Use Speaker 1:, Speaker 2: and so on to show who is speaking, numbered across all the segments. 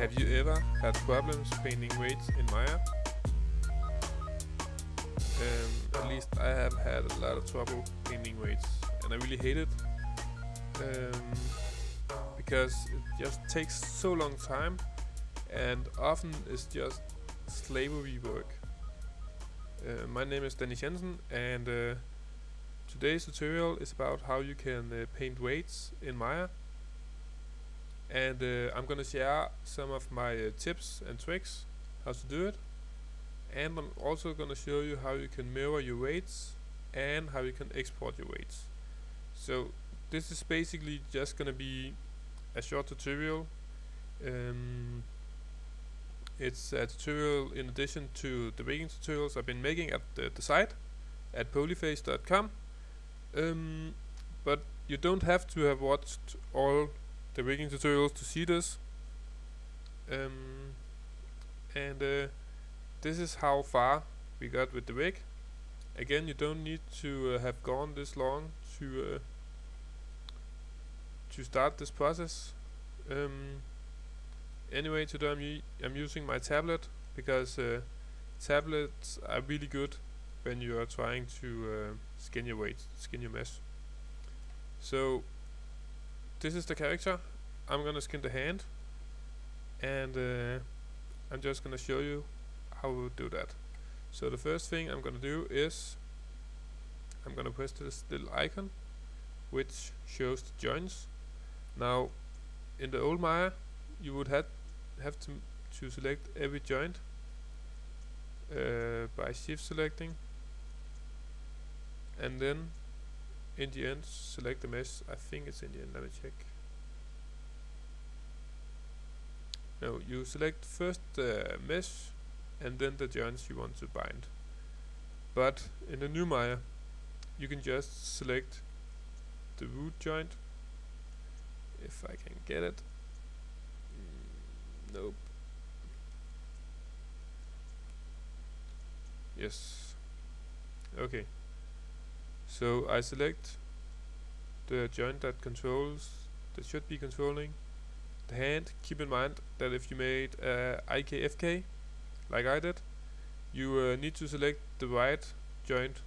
Speaker 1: Have you ever had problems painting weights in Maya? At least I have had a lot of trouble painting weights, and I really hate it because it just takes so long time, and often it's just slavery work. My name is Dennis Jensen, and today's tutorial is about how you can paint weights in Maya. And I'm gonna share some of my tips and tricks how to do it, and I'm also gonna show you how you can mirror your weights and how you can export your weights. So this is basically just gonna be a short tutorial. It's a tutorial in addition to the rigging tutorials I've been making at the site at polyface.com, but you don't have to have watched all the rigging tutorials to see this. This is how far we got with the rig. Again, you don't need to have gone this long to start this process. Anyway, today I'm using my tablet because tablets are really good when you are trying to skin your weight, skin your mesh. So this is the character. I'm gonna skin the hand, and I'm just gonna show you how we do that. So the first thing I'm gonna do is I'm gonna press this little icon which shows the joints. Now in the old Maya you would have to select every joint by shift selecting, and then in the end select the mesh. I think it's in the end, let me check. No, you select first the mesh and then the joints you want to bind. But in the new Maya you can just select the root joint, if I can get it. Nope. Yes. Okay. So I select the joint that should be controlling the hand. Keep in mind that if you made IKFK like I did, you need to select the right joint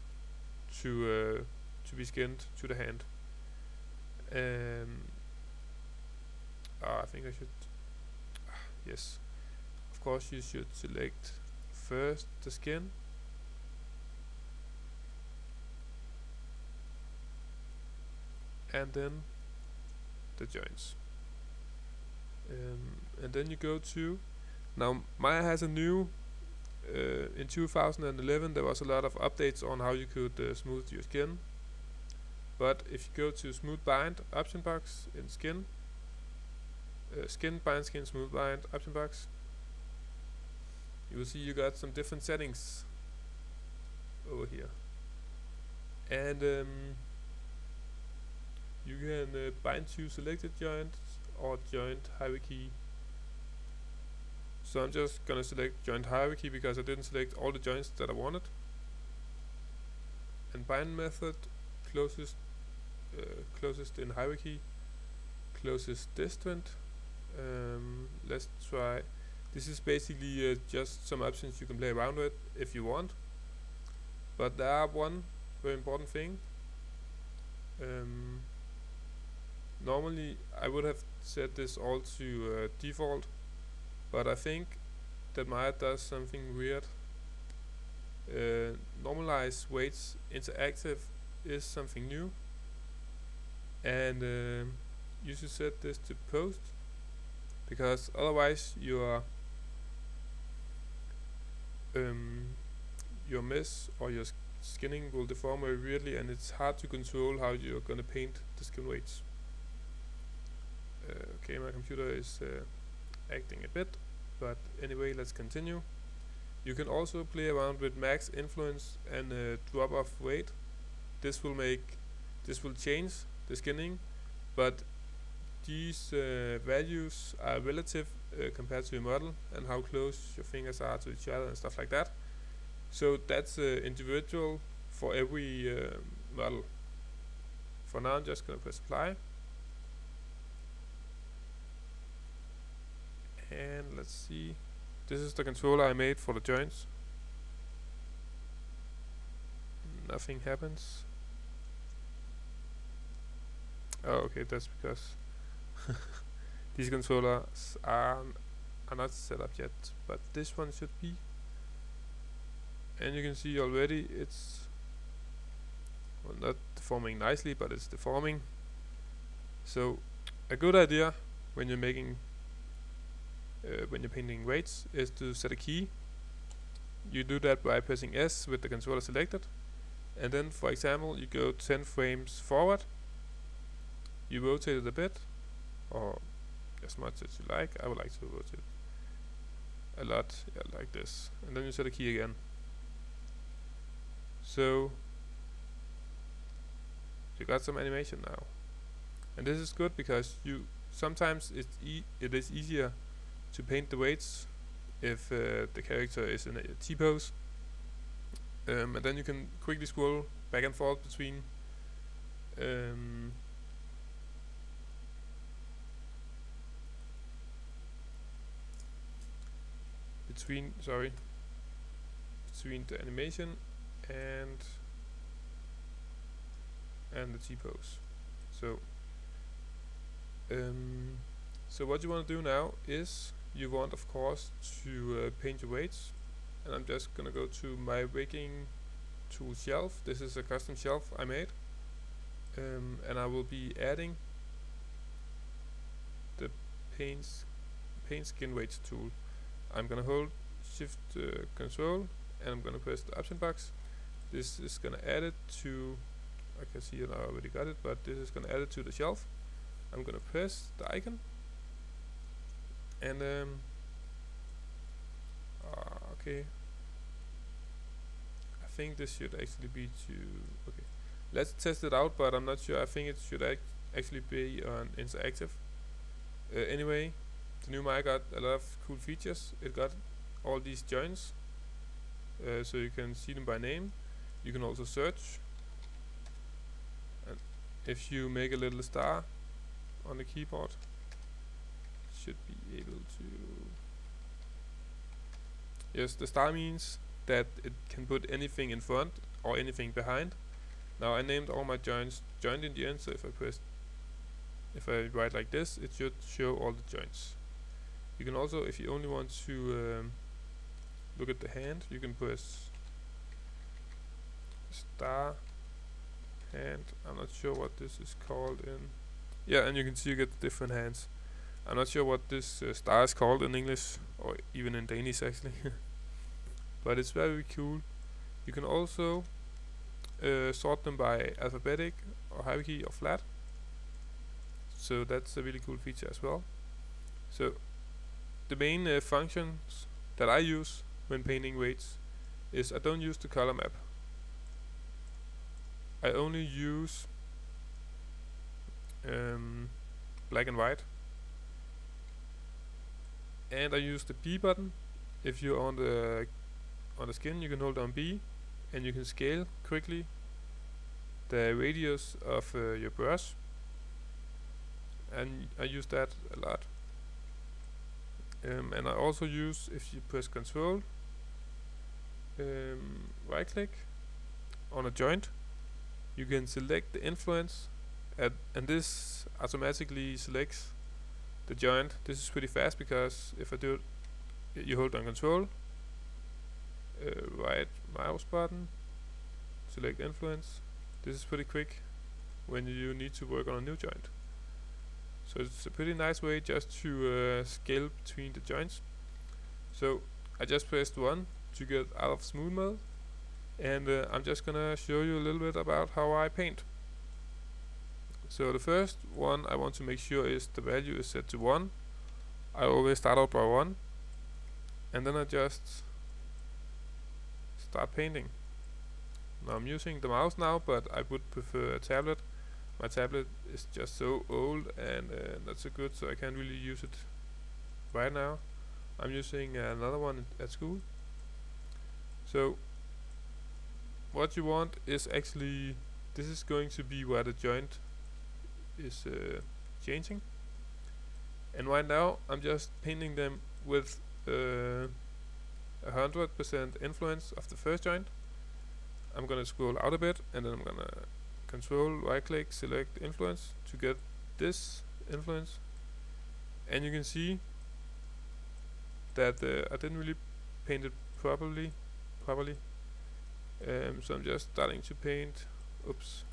Speaker 1: to be skinned to the hand. I think I should. Yes, of course you should select first the skin, and then the joints, and then you go to, now Maya has a new in 2011 there was a lot of updates on how you could smooth your skin. But if you go to smooth bind option box in skin, skin, bind skin, smooth bind option box, you will see you got some different settings over here, and you can bind to selected joints or joint hierarchy. So I'm just gonna select joint hierarchy because I didn't select all the joints that I wanted. And bind method, closest in hierarchy, closest distant. Let's try. This is basically just some options you can play around with if you want. But there are one very important thing. Normally I would have set this all to default, but I think that Maya does something weird. Normalize weights interactive is something new, and you should set this to post, because otherwise your mesh or your skinning will deform very weirdly, and it's hard to control how you're gonna paint the skin weights. Okay, my computer is acting a bit, but anyway, let's continue. You can also play around with max influence and drop off weight. This will change the skinning, but these values are relative compared to your model and how close your fingers are to each other and stuff like that. So that's individual for every model. For now I'm just gonna press apply, And let's see, this is the controller I made for the joints. Nothing happens. Oh, okay, that's because these controllers are not set up yet, but this one should be. And you can see already it's, well, not deforming nicely, but it's deforming. So a good idea when you're making when you're painting weights is to set a key. You do that by pressing S with the controller selected, and then for example you go 10 frames forward, you rotate it a bit, or as much as you like. I would like to rotate a lot, yeah, like this, and then you set a key again. So you got some animation now, and this is good because you sometimes it is easier to paint the weights if the character is in a T-pose, and then you can quickly scroll back and forth between between the animation and the T-pose. So what you want to do now is you want, of course, to paint your weights, and I'm just gonna go to my rigging tool shelf. This is a custom shelf I made, and I will be adding the paint skin weights tool. I'm gonna hold Shift Control, and I'm gonna press the option box. This is gonna add it to, I can see it, I already got it, but this is gonna add it to the shelf. I'm gonna press the icon, and okay, I think this should actually be to, okay, let's test it out, but I'm not sure. I think it should actually be on interactive. Anyway, the new mic got a lot of cool features. It got all these joints, so you can see them by name. You can also search, and if you make a little star on the keyboard, should be able to, yes, the star means that it can put anything in front or anything behind. Now I named all my joints joint in the end, so if I write like this, it should show all the joints. You can also, if you only want to look at the hand, you can press star hand. I'm not sure what this is called in, yeah, and you can see you get different hands. I'm not sure what this star is called in English, or even in Danish actually, but it's very cool. You can also sort them by alphabetic or hierarchy or flat, so that's a really cool feature as well. So the main functions that I use when painting weights is I don't use the color map. I only use black and white, and I use the B button. If you're on the skin, you can hold down B, and you can scale quickly the radius of your brush, and I use that a lot. And I also use, if you press Control, right click on a joint, you can select the influence, and this automatically selects the joint. This is pretty fast because if I do it, you hold down Control, right mouse button, select influence. This is pretty quick when you need to work on a new joint. So it's a pretty nice way just to scale between the joints. So I just pressed 1 to get out of smooth mode, and I'm just gonna show you a little bit about how I paint. So the first one I want to make sure is the value is set to 1. I always start out by 1, and then I just start painting. Now I'm using the mouse now, but I would prefer a tablet. My tablet is just so old and not so good, so I can't really use it right now. I'm using another one at school. So what you want is actually, this is going to be where the joint is changing. And right now I'm just painting them with 100% influence of the first joint. I'm gonna scroll out a bit, and then I'm gonna control right click, select influence to get this influence. And you can see that I didn't really paint it properly. So I'm just starting to paint. Oops.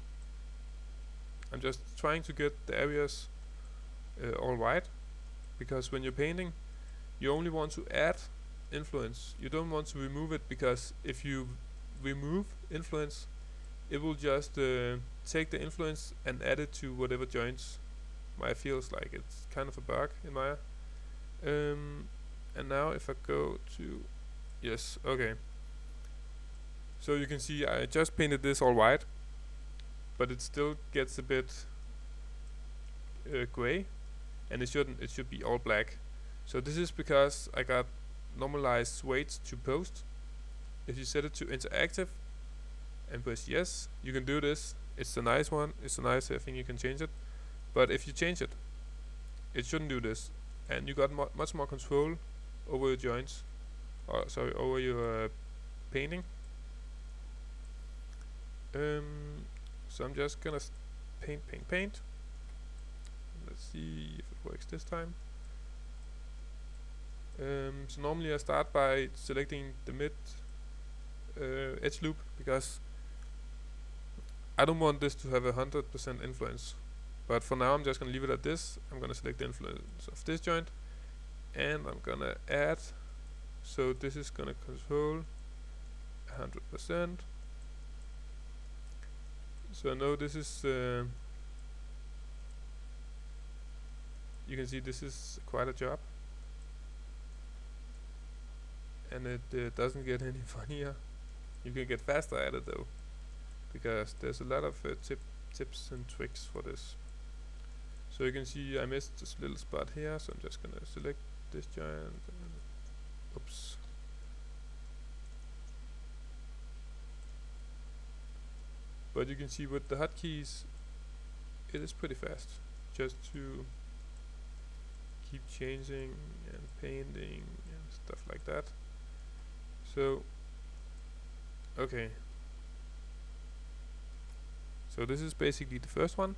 Speaker 1: I'm just trying to get the areas all white, because when you're painting, you only want to add influence. You don't want to remove it, because if you remove influence, it will just take the influence and add it to whatever joints. Maya feels like it's kind of a bug in Maya. And now if I go to yes, okay. So you can see I just painted this all white, but it still gets a bit gray, and it shouldn't. It should be all black. So this is because I got normalized weights to post. If you set it to interactive and press yes, you can do this. It's a nice one. It's a nice thing. You can change it. But if you change it, it shouldn't do this, and you got much more control over your joints. Or sorry, over your painting. So I'm just gonna paint. Let's see if it works this time. So normally I start by selecting the mid edge loop, because I don't want this to have 100% influence. But for now I'm just gonna leave it at this. I'm gonna select the influence of this joint, and I'm gonna add. So this is gonna control 100%. So now this is you can see this is quite a job, and it doesn't get any funnier. You can get faster at it though, because there's a lot of tips and tricks for this. So you can see I missed this little spot here, so I'm just gonna select this giant. Oops. But you can see with the hotkeys, it is pretty fast, just to keep changing and painting and stuff like that. So, okay. So this is basically the first one.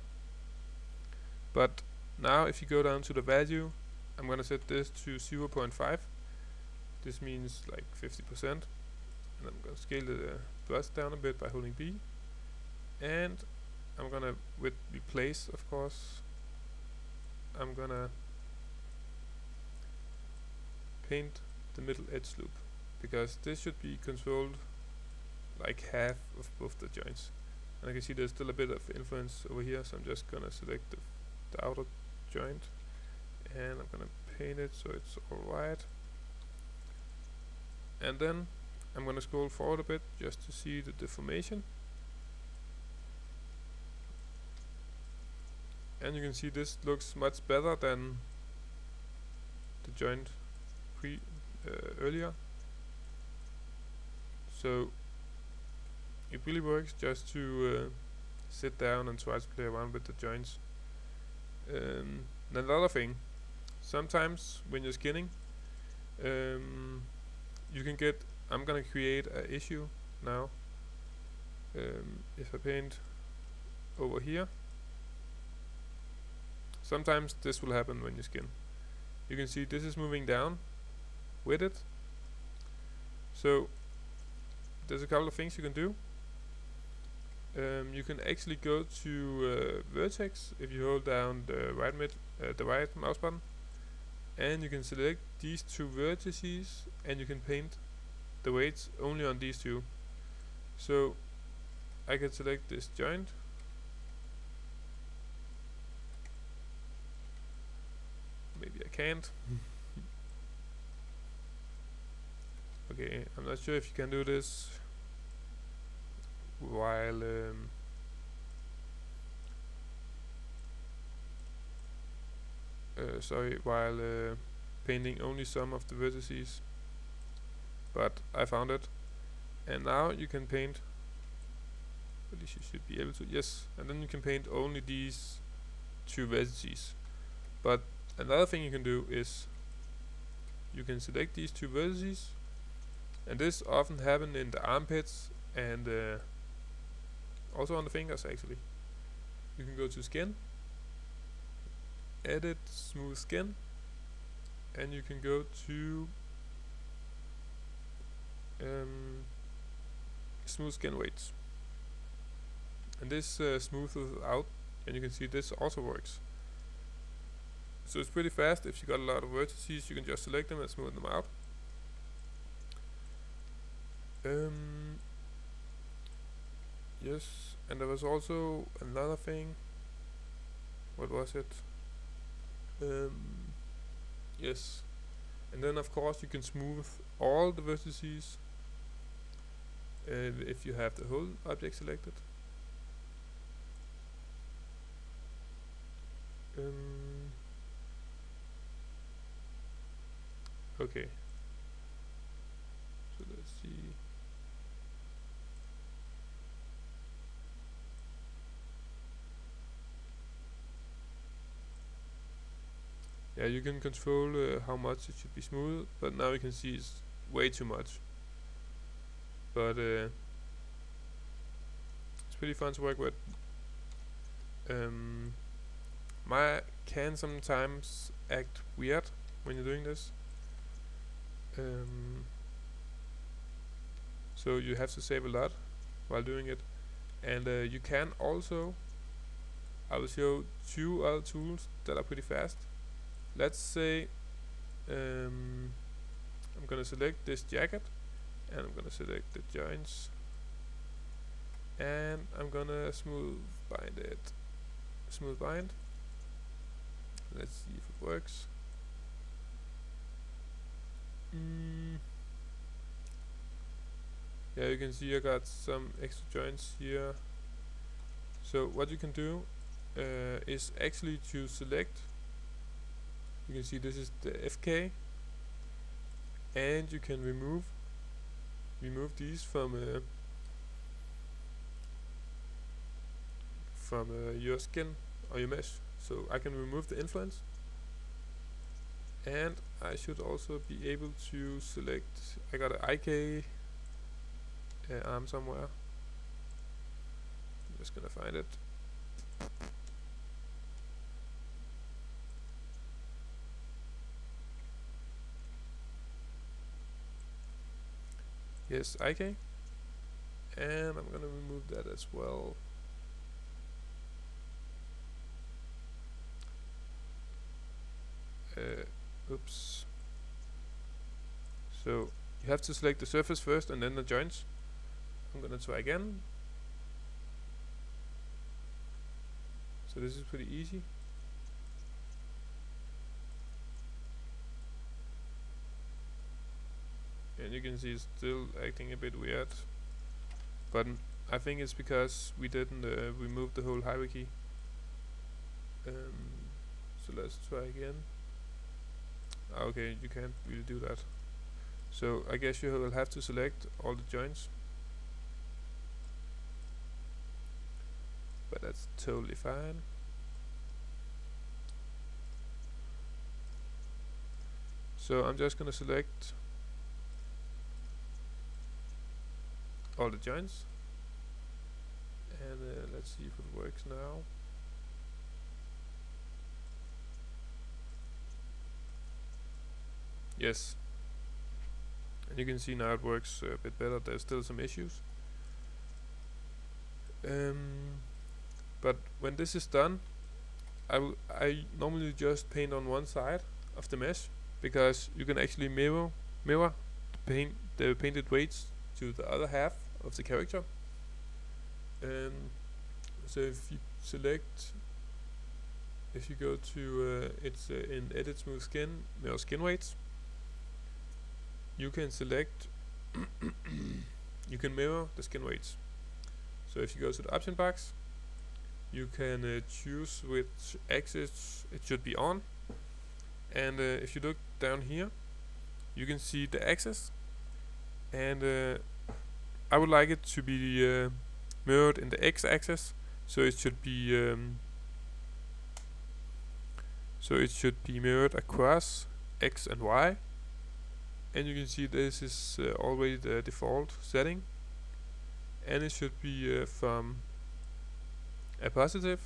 Speaker 1: But now if you go down to the value, I'm gonna set this to 0.5. This means like 50%. And I'm gonna scale the brush down a bit by holding B. And I'm gonna, with replace of course, I'm gonna paint the middle edge loop, because this should be controlled like half of both the joints. And I can see there's still a bit of influence over here, so I'm just gonna select the outer joint, and I'm gonna paint it so it's alright. And then I'm gonna scroll forward a bit just to see the deformation. And you can see this looks much better than the joint earlier. So it really works just to sit down and try to play around with the joints. And another thing, sometimes when you're skinning, you can get, I'm gonna create an issue now. If I paint over here, sometimes this will happen when you skin. You can see this is moving down with it. So there's a couple of things you can do. You can actually go to vertex if you hold down the right mouse button, and you can select these two vertices, and you can paint the weights only on these two. So I can select this joint, maybe I can't. Okay, I'm not sure if you can do this while painting only some of the vertices, but I found it. And now you can paint, at least you should be able to, yes, and then you can paint only these two vertices. But Another thing you can do is you can select these two vertices, and this often happens in the armpits and also on the fingers actually. You can go to skin, edit smooth skin, and you can go to smooth skin weights, and this smoothes out, and you can see this also works. So it's pretty fast. If you got a lot of vertices, you can just select them and smooth them out. Yes, and there was also another thing. What was it? Yes, and then of course you can smooth all the vertices if you have the whole object selected. Okay, so let's see. Yeah, you can control how much it should be smooth, but now you can see it's way too much. But it's pretty fun to work with. My can sometimes act weird when you're doing this. So you have to save a lot while doing it. And you can also, I will show two other tools that are pretty fast. Let's say I'm gonna select this jacket, and I'm gonna select the joints, and I'm gonna smooth bind it. Smooth bind. Let's see if it works. Yeah, you can see I got some extra joints here. So what you can do is actually to select. You can see this is the FK, and you can remove these from your skin or your mesh. So I can remove the influence, and I should also be able to select. I got an IK arm somewhere. I'm just gonna find it. Yes, IK, and I'm gonna remove that as well. Oops. So you have to select the surface first and then the joints. I'm gonna try again. So this is pretty easy. And you can see it's still acting a bit weird, but I think it's because we didn't remove the whole hierarchy. So let's try again. Okay, you can't really do that. So I guess you will have to select all the joints, but that's totally fine. So I'm just gonna select all the joints, and let's see if it works now. Yes, and you can see now it works a bit better. There's still some issues, but when this is done, I normally just paint on one side of the mesh, because you can actually mirror the painted weights to the other half of the character. So if you select, if you go to it's in edit smooth skin, mirror skin weights, you can select you can mirror the skin weights. So if you go to the option box, you can choose which axis it should be on, and if you look down here, you can see the axis, and I would like it to be mirrored in the x-axis, so it should be So it should be mirrored across X and Y, and you can see this is already the default setting, and it should be from a positive,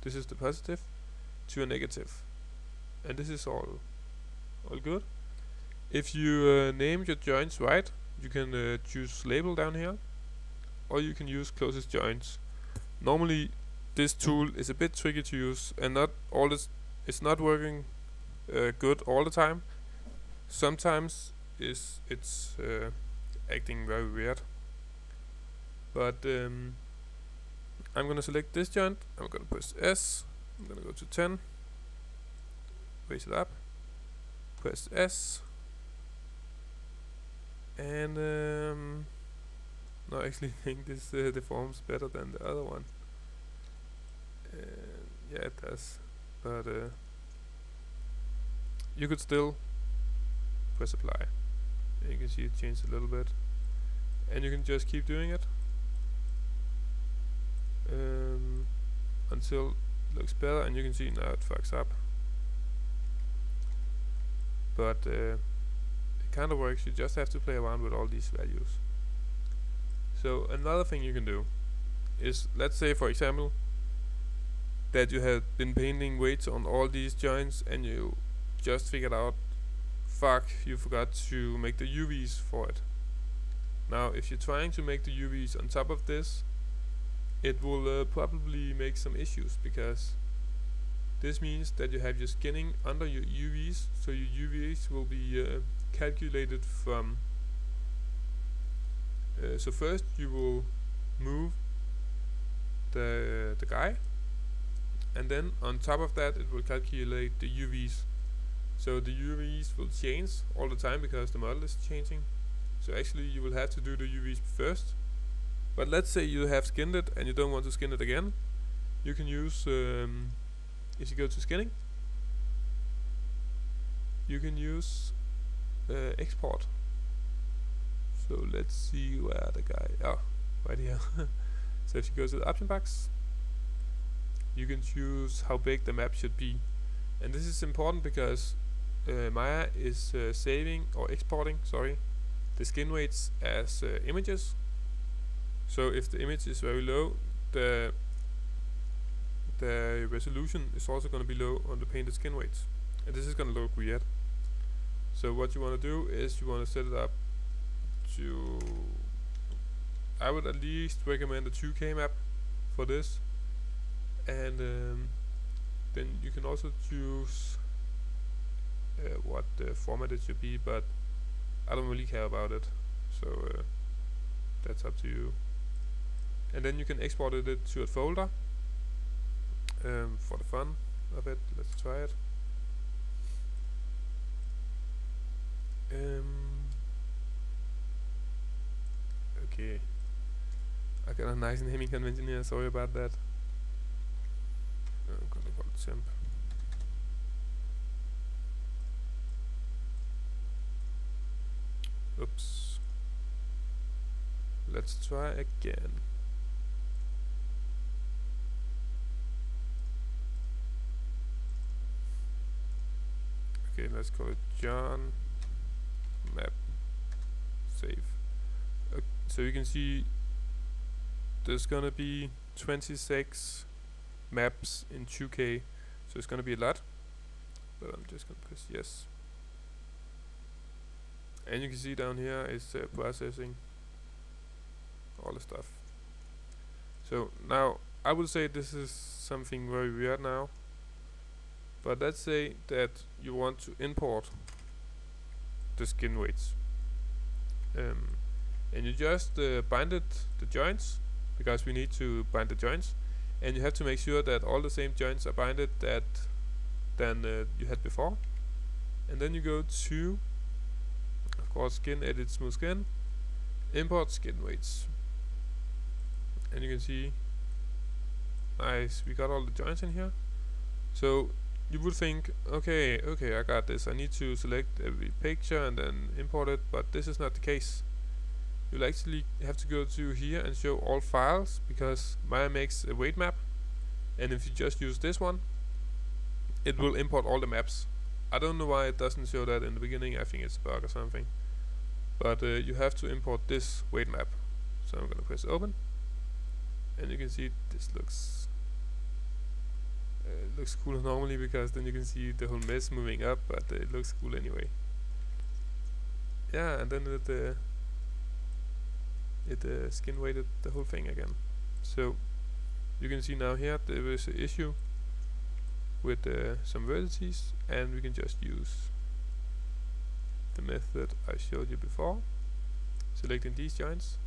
Speaker 1: this is the positive, to a negative, and this is all good. If you name your joints right, you can choose label down here, or you can use closest joints. Normally this tool is a bit tricky to use, and not all this, it's not working good all the time. Sometimes it's acting very weird, but I'm gonna select this joint, I'm gonna press S, I'm gonna go to 10, raise it up, press S, and no, I actually think this deforms better than the other one. Yeah, it does, but you could still press apply, and you can see it changed a little bit, and you can just keep doing it until it looks better, and you can see now it fucks up, but it kind of works. You just have to play around with all these values. So another thing you can do is, let's say for example that you have been painting weights on all these joints and you just figured out, fuck, you forgot to make the UVs for it. Now if you're trying to make the UVs on top of this, it will probably make some issues, because this means that you have your skinning under your UVs, so your UVs will be calculated from so first you will move the guy, and then on top of that it will calculate the UVs. So the UVs will change all the time because the model is changing, so actually you will have to do the UVs first. But let's say you have skinned it and you don't want to skin it again, you can use if you go to skinning, you can use export. So let's see where the guy, oh, right here. So if you go to the option box, you can choose how big the map should be, and this is important because Maya is saving or exporting, sorry, the skin weights as images. So if the image is very low, the resolution is also going to be low on the painted skin weights, and this is going to look weird. So what you want to do is you want to set it up to, I would at least recommend a 2K map for this, and then you can also choose what format it should be, but I don't really care about it, so that's up to you. And then you can export it to a folder for the fun of it. Let's try it. Okay, I got a nice naming convention here, sorry about that. I'm gonna call it temp. Oops. Let's try again. Okay, let's call it John map save. So you can see there's gonna be 26 maps in 2K, so it's gonna be a lot, but I'm just gonna press yes, and you can see down here it's processing all the stuff. So now I would say this is something very weird now, but let's say that you want to import the skin weights, and you just binded the joints, because we need to bind the joints, and you have to make sure that all the same joints are binded than you had before. And then you go to, of course, skin, edit smooth skin, import skin weights, and you can see, nice, we got all the joints in here. So you would think, okay, I got this, I need to select every picture and then import it, but this is not the case. You'll actually have to go to here and show all files, because Maya makes a weight map, and if you just use this one, it will import all the maps. I don't know why it doesn't show that in the beginning. I think it's a bug or something. But you have to import this weight map. So I'm gonna press open, and you can see this looks cool normally, because then you can see the whole mess moving up, but it looks cool anyway. Yeah, and then it skin weighted the whole thing again. So you can see now here there is an issue with some vertices, and we can just use the method I showed you before, selecting these joints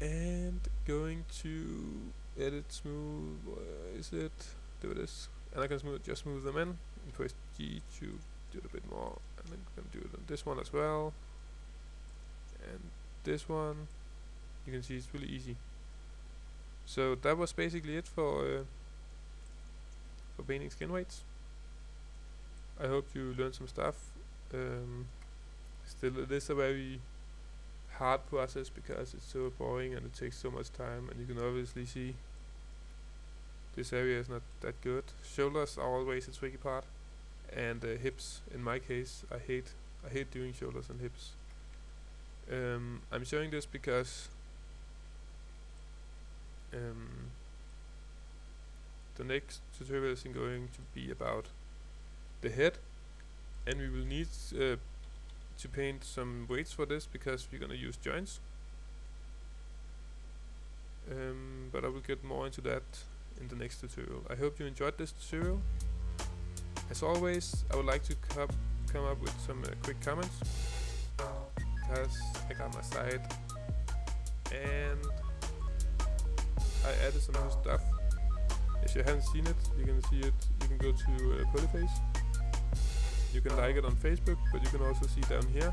Speaker 1: and going to edit smooth. Where is it? Do this, and I can just smooth them in and press G to do it a bit more, and then I'm gonna do it on this one as well, and this one. You can see it's really easy. So that was basically it for painting skin weights. I hope you learned some stuff. Still, it is a very hard process because it's so boring and it takes so much time, and you can obviously see this area is not that good. Shoulders are always a tricky part, and hips, in my case, I hate doing shoulders and hips. I'm showing this because the next tutorial is going to be about the head, and we will need to paint some weights for this because we're gonna use joints. But I will get more into that in the next tutorial. I hope you enjoyed this tutorial. As always, I would like to come up with some quick comments, because I got my site and I added some new stuff. If you haven't seen it, you can see it. You can go to Polyface. You can like it on Facebook, but you can also see down here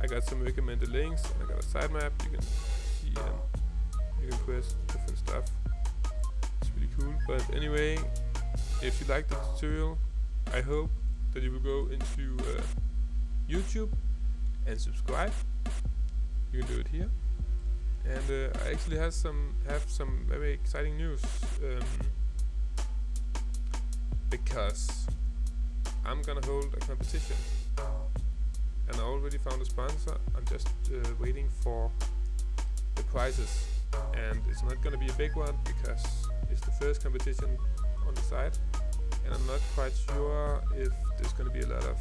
Speaker 1: I got some recommended links, and I got a sitemap. You can see you can press different stuff. It's really cool. But anyway, if you like the tutorial, I hope that you will go into YouTube and subscribe. You can do it here. And I actually have some very exciting news, because I'm gonna hold a competition, and I already found a sponsor. I'm just waiting for the prizes, and it's not gonna be a big one because it's the first competition on the site, and I'm not quite sure if there's gonna be a lot of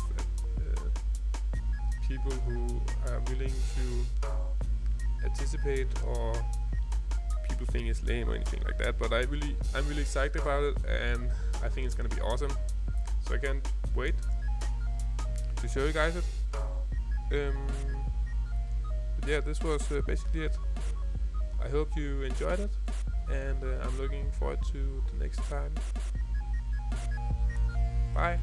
Speaker 1: people who are willing to participate, or people think it's lame or anything like that. But I'm really excited about it, and I think it's gonna be awesome. So I can't wait to show you guys it. But yeah, this was basically it. I hope you enjoyed it, and I'm looking forward to the next time. Bye.